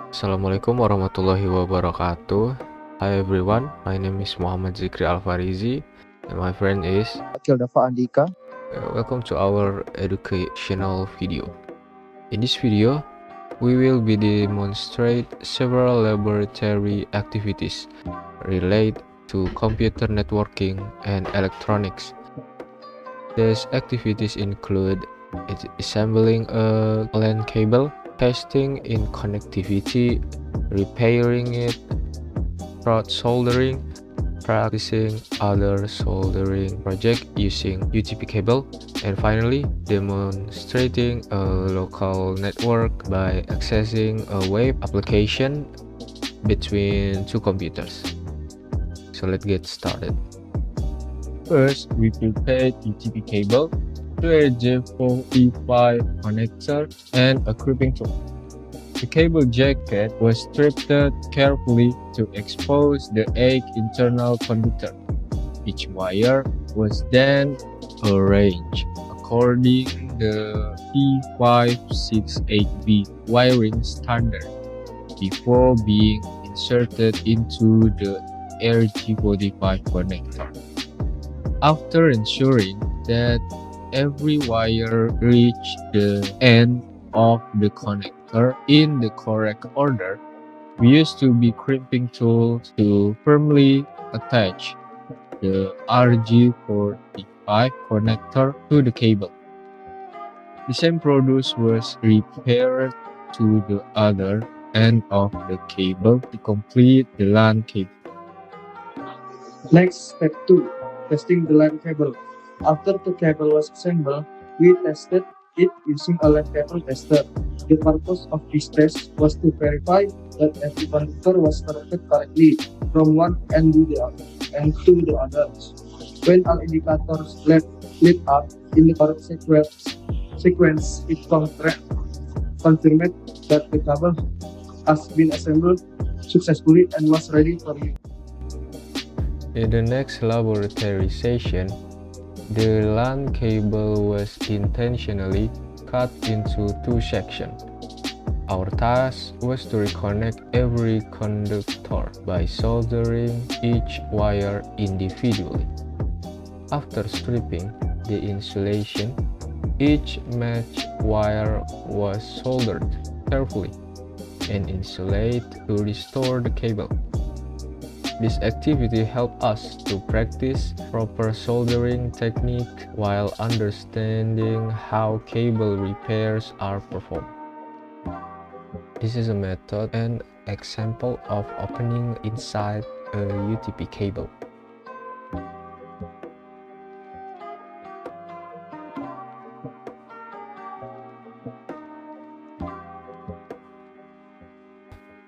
Assalamualaikum warahmatullahi wabarakatuh. Hi everyone, my name is Muhammad Zikri Alfarizi and my friend is Dafa Andika. welcome to our educational video. In this video, we will be demonstrate several laboratory activities related to computer networking and electronics. These activities include assembling a LAN cable, testing in connectivity, repairing it, soldering, practicing other soldering project using UTP cable, and finally demonstrating a local network by accessing a web application between two computers. So let's get started. First, we prepared UTP cable, 2RJ4E5 connector, and a crimping tool. The cable jacket was stripped carefully to expose the 8 internal conductor. Each wire was then arranged according the P568B wiring standard before being inserted into the RG45 connector. After ensuring that every wire reached the end of the connector in the correct order, we used to be crimping tools to firmly attach the RG45 connector to the cable. The same produce was repaired to the other end of the cable to complete the LAN cable. Next, step 2, testing the LAN cable. After the cable was assembled, we tested it using a LAN cable tester. The purpose of this test was to verify that every conductor was connected correctly from one end to the other and to the others. When all indicators lit up in the correct sequence, it confirmed that the cable has been assembled successfully and was ready for use. In the next laboratory session, the LAN cable was intentionally cut into two sections. Our task was to reconnect every conductor by soldering each wire individually. After stripping the insulation, each match wire was soldered carefully and insulated to restore the cable. This activity helped us to practice proper soldering technique while understanding how cable repairs are performed. This is a method and example of opening inside a UTP cable.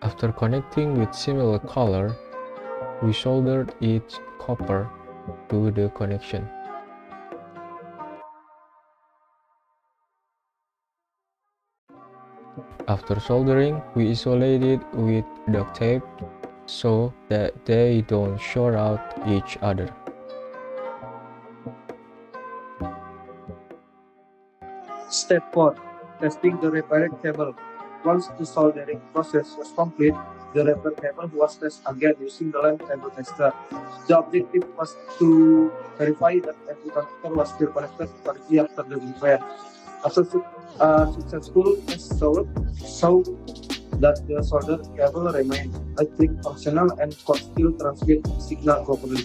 After connecting with similar color, we soldered each copper to the connection. After soldering, we isolate it with duct tape so that they don't short out each other. Step 4. Testing the repaired cable. Once the soldering process was complete, the repaired cable was tested again using the LAN cable tester. The objective was to verify that every conductor was still connected correctly after the repair. A successful test showed that the soldered cable remained electrically functional and could still transmit signal properly.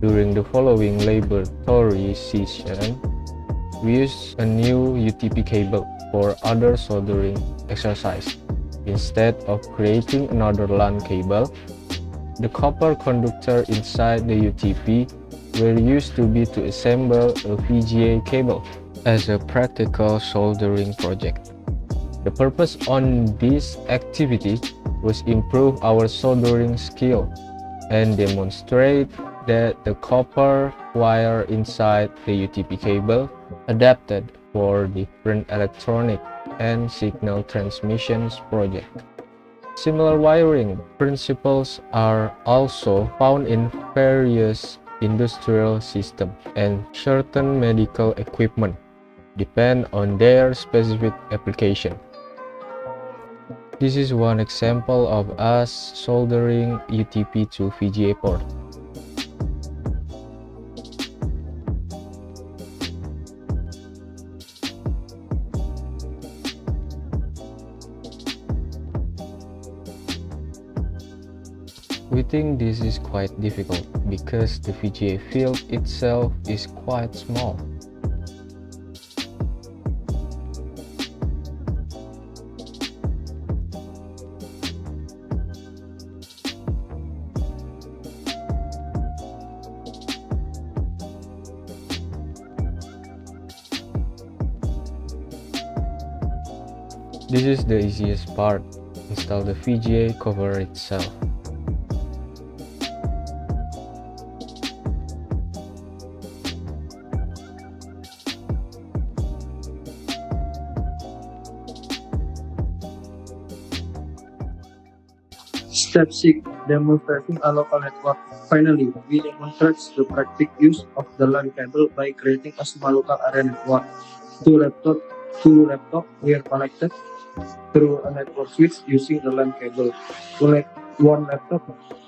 During the following laboratory session, we used a new UTP cable for other soldering exercise. Instead of creating another LAN cable, the copper conductor inside the UTP were used to assemble a VGA cable as a practical soldering project. The purpose on this activity was improve our soldering skill and demonstrate that the copper wire inside the UTP cable adapted for different electronic and signal transmissions projects. Similar wiring principles are also found in various industrial systems, and certain medical equipment depend on their specific application. This is one example of us soldering UTP to VGA port. We think this is quite difficult because the VGA field itself is quite small. This is the easiest part. Install the VGA cover itself. Step 6. Demonstrating a local network. Finally, we demonstrate the practical use of the LAN cable by creating a small local area network. Two laptops were connected through a network switch using the LAN cable. One laptop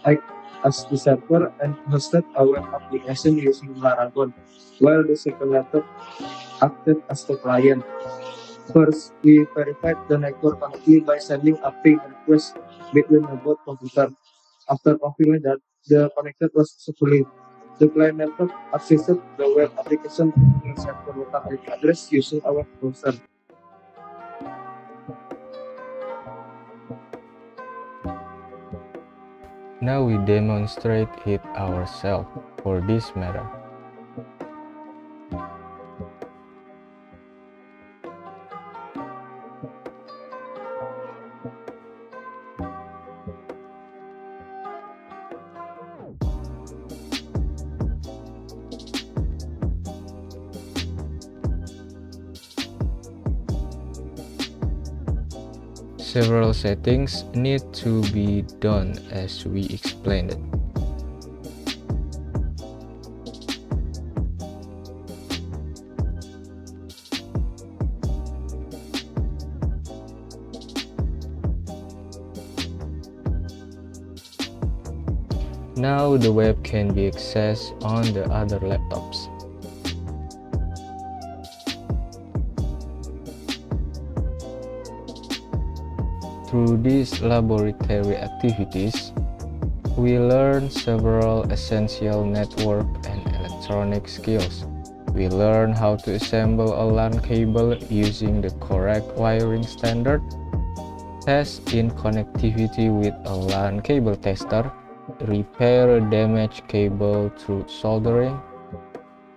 acted as the server and hosted a web application using Laragon, while the second laptop acted as the client. First, we verified the network connectivity by sending a ping request between the both computers. After confirming that the connector was successfully, the client laptop accessed the web application and set the local IP address using our browser. Now we demonstrate it ourselves for this matter. Several settings need to be done as we explained it. Now the web can be accessed on the other laptops. Through these laboratory activities, we learn several essential network and electronic skills. We learn how to assemble a LAN cable using the correct wiring standard, test in connectivity with a LAN cable tester, repair a damaged cable through soldering,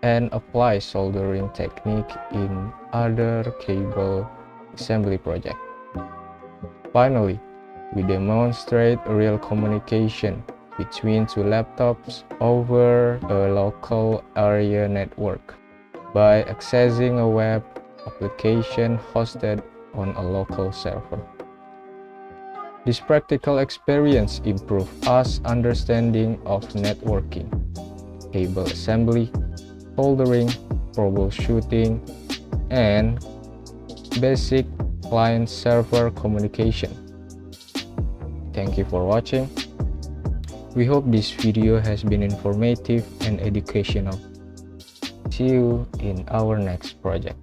and apply soldering technique in other cable assembly projects. Finally, we demonstrate real communication between two laptops over a local area network by accessing a web application hosted on a local server. This practical experience improved us understanding of networking, cable assembly, soldering, troubleshooting, and basic client-server communication. Thank you for watching. We hope this video has been informative and educational. See you in our next project.